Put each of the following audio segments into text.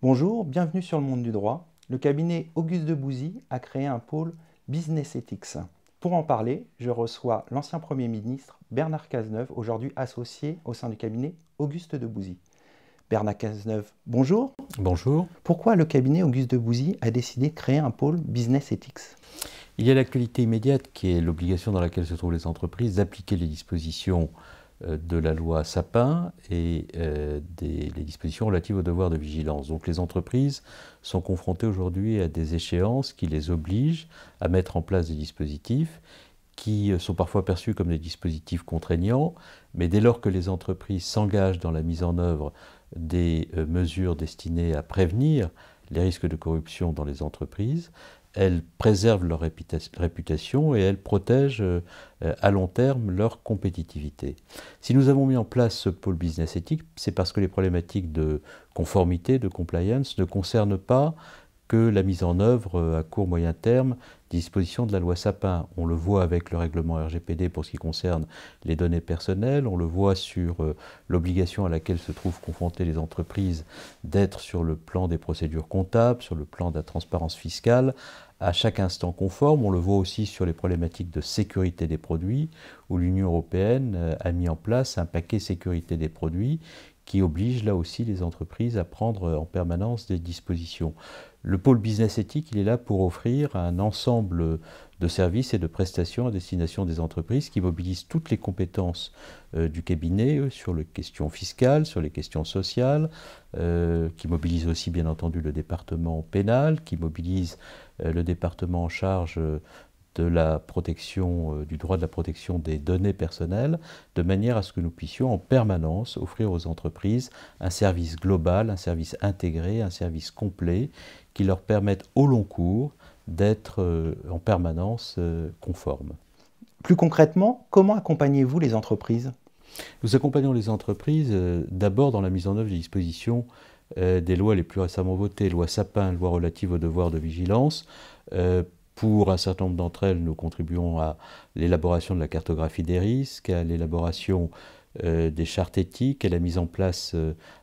Bonjour, bienvenue sur le monde du droit. Le cabinet Auguste de Bouzy a créé un pôle Business Ethics. Pour en parler, je reçois l'ancien Premier ministre Bernard Cazeneuve, aujourd'hui associé au sein du cabinet Auguste de Bouzy. Bernard Cazeneuve, bonjour. Bonjour. Pourquoi le cabinet Auguste de Bouzy a décidé de créer un pôle Business Ethics? Il y a l'actualité immédiate qui est l'obligation dans laquelle se trouvent les entreprises d'appliquer les dispositions de la loi Sapin et les dispositions relatives au devoir de vigilance. Donc les entreprises sont confrontées aujourd'hui à des échéances qui les obligent à mettre en place des dispositifs qui sont parfois perçus comme des dispositifs contraignants, mais dès lors que les entreprises s'engagent dans la mise en œuvre des mesures destinées à prévenir les risques de corruption dans les entreprises, elles préservent leur réputation et elles protègent à long terme leur compétitivité. Si nous avons mis en place ce pôle business éthique, c'est parce que les problématiques de conformité, de compliance, ne concernent pas que la mise en œuvre à court moyen terme des dispositions de la loi Sapin. On le voit avec le règlement RGPD pour ce qui concerne les données personnelles, on le voit sur l'obligation à laquelle se trouvent confrontées les entreprises d'être sur le plan des procédures comptables, sur le plan de la transparence fiscale, à chaque instant conforme. On le voit aussi sur les problématiques de sécurité des produits, où l'Union européenne a mis en place un paquet sécurité des produits qui oblige là aussi les entreprises à prendre en permanence des dispositions. Le pôle business éthique, il est là pour offrir un ensemble de services et de prestations à destination des entreprises qui mobilisent toutes les compétences du cabinet sur les questions fiscales, sur les questions sociales, qui mobilisent aussi bien entendu le département pénal, qui mobilise le département en charge de la protection, du droit de la protection des données personnelles, de manière à ce que nous puissions en permanence offrir aux entreprises un service global, un service intégré, un service complet, qui leur permette au long cours d'être en permanence conformes. Plus concrètement, comment accompagnez-vous les entreprises? Nous accompagnons les entreprises d'abord dans la mise en œuvre des dispositions des lois les plus récemment votées, loi Sapin, loi relative au devoir de vigilance. Pour un certain nombre d'entre elles, nous contribuons à l'élaboration de la cartographie des risques, à l'élaboration des chartes éthiques, à la mise en place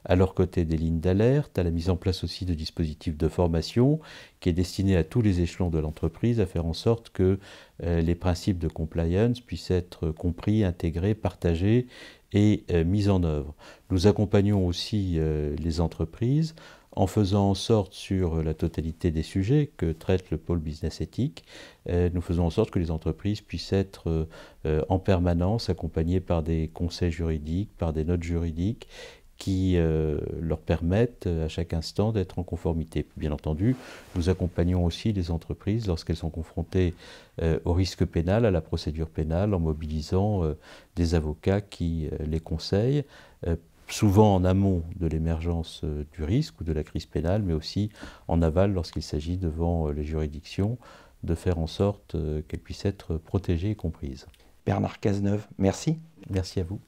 à leur côté des lignes d'alerte, à la mise en place aussi de dispositifs de formation qui est destiné à tous les échelons de l'entreprise à faire en sorte que les principes de compliance puissent être compris, intégrés, partagés et mis en œuvre. Nous accompagnons aussi les entreprises en faisant en sorte sur la totalité des sujets que traite le pôle business éthique, nous faisons en sorte que les entreprises puissent être en permanence accompagnées par des conseils juridiques, par des notes juridiques qui leur permettent à chaque instant d'être en conformité. Bien entendu, nous accompagnons aussi les entreprises lorsqu'elles sont confrontées au risque pénal, à la procédure pénale, en mobilisant des avocats qui les conseillent, souvent en amont de l'émergence du risque ou de la crise pénale, mais aussi en aval lorsqu'il s'agit devant les juridictions de faire en sorte qu'elles puissent être protégées et comprises. Bernard Cazeneuve, merci. Merci à vous.